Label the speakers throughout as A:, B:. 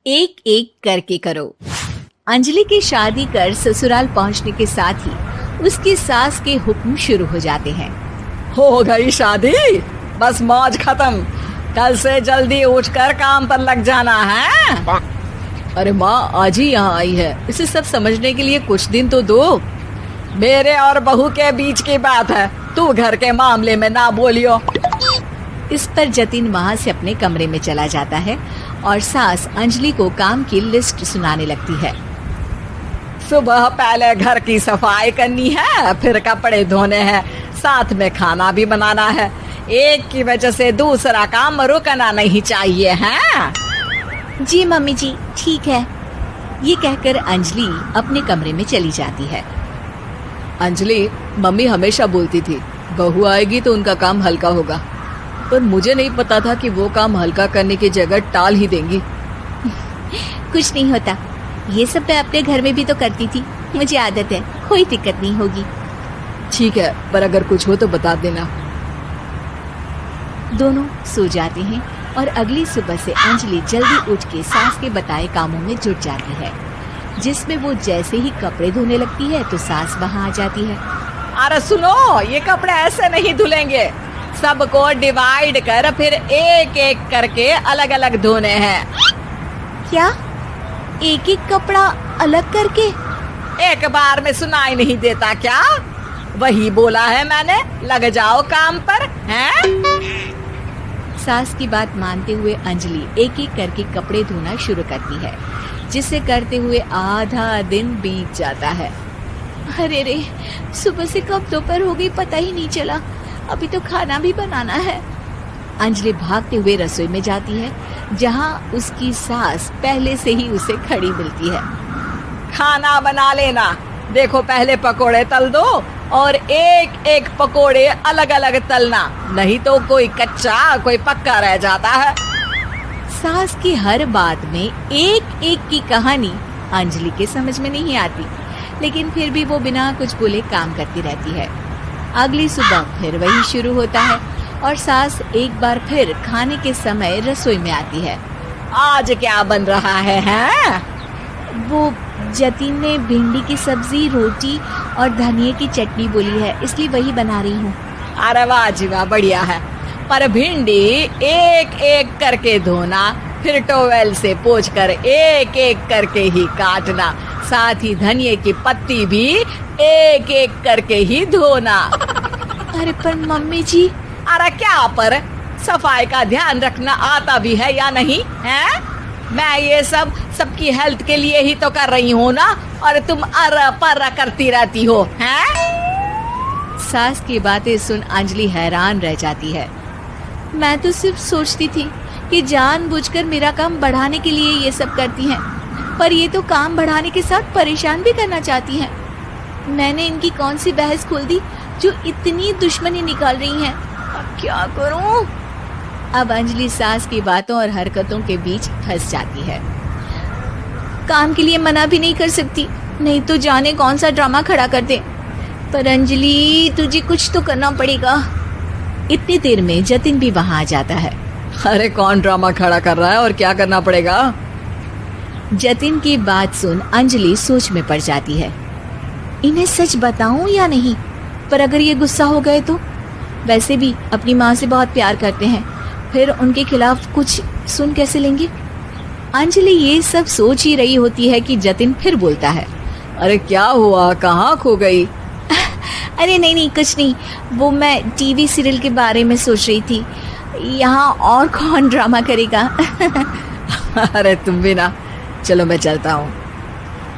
A: एक एक करके करो। अंजलि की शादी कर ससुराल पहुंचने के साथ ही उसकी सास के हुक्म शुरू हो जाते हैं।
B: हो गई शादी, बस मौज खत्म। कल से जल्दी उठकर काम पर लग जाना है।
C: अरे माँ आज ही यहाँ आई है, इसे सब समझने के लिए कुछ दिन तो दो।
B: मेरे और बहू के बीच की बात है, तू घर के मामले में ना बोलियो।
A: इस पर जतिन वहाँ से अपने कमरे में चला जाता है और सास अंजलि को काम की लिस्ट सुनाने लगती है।
B: सुबह पहले घर की सफाई करनी है, फिर कपड़े धोने हैं, साथ में खाना भी बनाना है। एक की वजह से दूसरा काम रुकना नहीं चाहिए है।
A: जी मम्मी जी ठीक है। ये कहकर अंजलि अपने कमरे में चली जाती है।
C: अंजलि, मम्मी हमेशा बोलती थी बहू आएगी तो उनका काम हल्का होगा, पर मुझे नहीं पता था कि वो काम हल्का करने की जगह टाल ही देंगी।
A: कुछ नहीं होता, ये सब मैं अपने घर में भी तो करती थी, मुझे आदत है, कोई दिक्कत नहीं होगी।
C: ठीक है, पर अगर कुछ हो तो बता देना।
A: दोनों सो जाते हैं और अगली सुबह से अंजलि जल्दी उठ के सास के बताए कामों में जुट जाती है, जिसमें वो जैसे ही कपड़े धोने लगती है तो सास वहाँ आ जाती है।
B: अरे सुनो, ये कपड़े ऐसे नहीं धुलेंगे, सबको डिवाइड कर फिर एक एक करके अलग अलग धोने हैं।
A: क्या एक एक कपड़ा अलग करके?
B: एक बार में सुनाई नहीं देता क्या? वही बोला है मैंने, लग जाओ काम पर हैं?
A: सास की बात मानते हुए अंजलि एक एक करके कपड़े धोना शुरू करती है, जिसे करते हुए आधा दिन बीत जाता है। अरे रे, सुबह से कब दोपहर हो गई पता ही नहीं चला, अभी तो खाना भी बनाना है। अंजलि भागते हुए रसोई में जाती है, जहाँ उसकी सास पहले से ही उसे खड़ी मिलती है।
B: खाना बना लेना, देखो पहले पकोड़े तल दो और एक एक पकोड़े अलग अलग तलना, नहीं तो कोई कच्चा कोई पक्का रह जाता है।
A: सास की हर बात में एक एक की कहानी अंजलि के समझ में नहीं आती, लेकिन फिर भी वो बिना कुछ बोले काम करती रहती है। अगली सुबह फिर वही शुरू होता है और सास एक बार फिर खाने के समय रसोई में आती है।
B: आज क्या बन रहा है हैं?
A: वो जतिन ने भिंडी की सब्जी, रोटी और धनिया की चटनी बोली है, इसलिए वही बना रही हूँ।
B: अरे वाह जी वाह, बढ़िया है। पर भिंडी एक एक करके धोना, फिर टोवेल से पोंछकर एक एक करके ही काटना, साथ ही धनिया की पत्ती भी एक एक करके ही धोना।
A: अरे पर मम्मी जी।
B: अरे क्या पर, सफाई का ध्यान रखना आता भी है या नहीं है? मैं ये सब सबकी हेल्थ के लिए ही तो कर रही हूँ ना, और तुम अर पर करती रहती हो हैं?
A: सास की बातें सुन अंजलि हैरान रह जाती है। मैं तो सिर्फ सोचती थी कि जानबूझकर मेरा काम बढ़ाने के लिए ये सब करती हैं, पर ये तो काम बढ़ाने के साथ परेशान भी करना चाहती हैं। मैंने इनकी कौन सी बहस खोल दी जो इतनी दुश्मनी निकाल रही हैं? अब क्या करूं? अब अंजलि सास की बातों और हरकतों के बीच फंस जाती है। काम के लिए मना भी नहीं कर सकती, नहीं तो जाने कौन सा ड्रामा खड़ा कर दे। पर अंजलि, तुझे कुछ तो करना पड़ेगा। इतनी देर में जतिन भी वहां आ जाता है।
C: अरे कौन ड्रामा खड़ा कर रहा है और क्या करना पड़ेगा?
A: जतिन की बात सुन अंजलि सोच में पड़ जाती है। इन्हें सच बताऊं या नहीं? पर अगर ये गुस्सा हो गए तो? वैसे भी अपनी माँ से बहुत प्यार करते हैं, फिर उनके खिलाफ कुछ सुन कैसे लेंगे? अंजलि ये सब सोच ही रही होती है कि जतिन फिर बोलता है।
C: अरे क्या हुआ, कहाँ खो गई?
A: अरे नहीं कुछ नहीं, वो मैं टीवी सीरियल के बारे में सोच रही थी। यहाँ और कौन ड्रामा करेगा?
C: अरे तुम भी ना, चलो मैं चलता हूँ।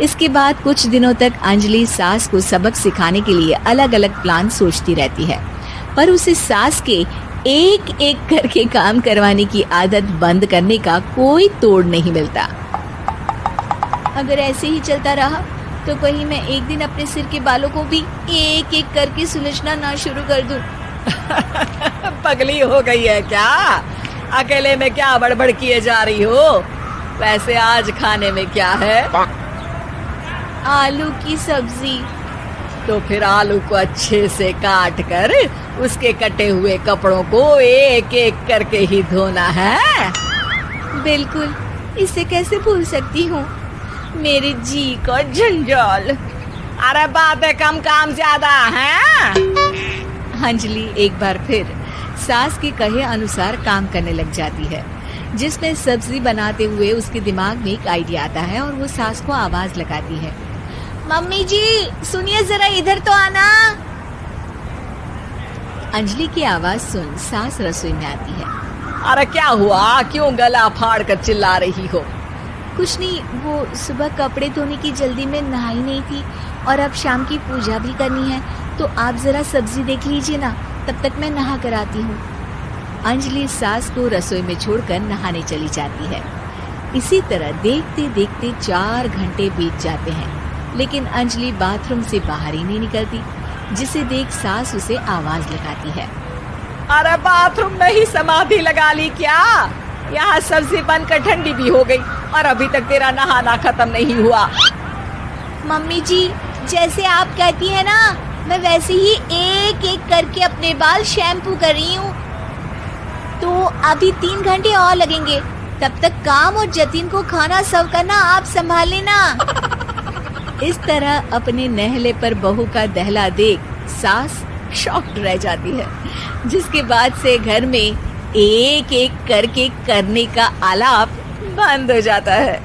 A: इसके बाद कुछ दिनों तक अंजलि सास को सबक सिखाने के लिए अलग अलग प्लान सोचती रहती है, पर उसे सास के एक एक करके काम करवाने की आदत बंद करने का कोई तोड़ नहीं मिलता। अगर ऐसे ही चलता रहा तो कहीं मैं एक दिन अपने सिर के बालों को भी एक एक करके सुलझना ना शुरू कर दूं।
B: पगली हो गई है क्या? अकेले में क्या बड़बड़ किए जा रही हो? वैसे आज खाने में क्या है?
A: आलू की सब्जी।
B: तो फिर आलू को अच्छे से काट कर उसके कटे हुए कपड़ों को एक एक करके ही धोना है।
A: बिल्कुल, इसे कैसे भूल सकती हूँ? मेरे जी का जंजाल।
B: अरे बातें कम काम ज्यादा है।
A: अंजलि एक बार फिर सास के कहे अनुसार काम करने लग जाती है, जिसमें सब्जी बनाते हुए उसके दिमाग में एक आइडिया आता है और वो सास को आवाज लगाती है, मम्मी जी सुनिए जरा इधर तो आना। अंजलि की आवाज सुन सास रसोई में आती है।
B: अरे क्या हुआ, क्यों गला फाड़ कर चिल्ला रही हो?
A: कुछ नहीं, वो सुबह कपड़े धोने की जल्दी में नहाई नहीं थी और अब शाम की पूजा भी करनी है, तो आप जरा सब्जी देख लीजिए ना, तब तक मैं नहा कर आती हूँ। अंजलि सास को रसोई में छोड़कर नहाने चली जाती है। इसी तरह देखते देखते 4 घंटे बीत जाते हैं, लेकिन अंजलि बाथरूम से बाहर ही नहीं निकलती, जिसे देख सास उसे आवाज लगाती है।
B: अरे बाथरूम में ही समाधि लगा ली क्या? यहाँ सब्जी बनकर ठंडी भी हो गई और अभी तक तेरा नहाना खत्म नहीं हुआ।
A: मम्मी जी जैसे आप कहती हैं ना, मैं वैसे ही एक एक करके अपने बाल शैम्पू कर रही हूँ। तो अभी 3 घंटे और लगेंगे, तब तक काम और जतिन को खाना सर्व करना आप संभाल लेना। इस तरह अपने नहले पर बहू का दहला देख सास शॉक्ड रह जाती है, जिसके बाद से घर में एक एक करके करने का आलाप बंद हो जाता है।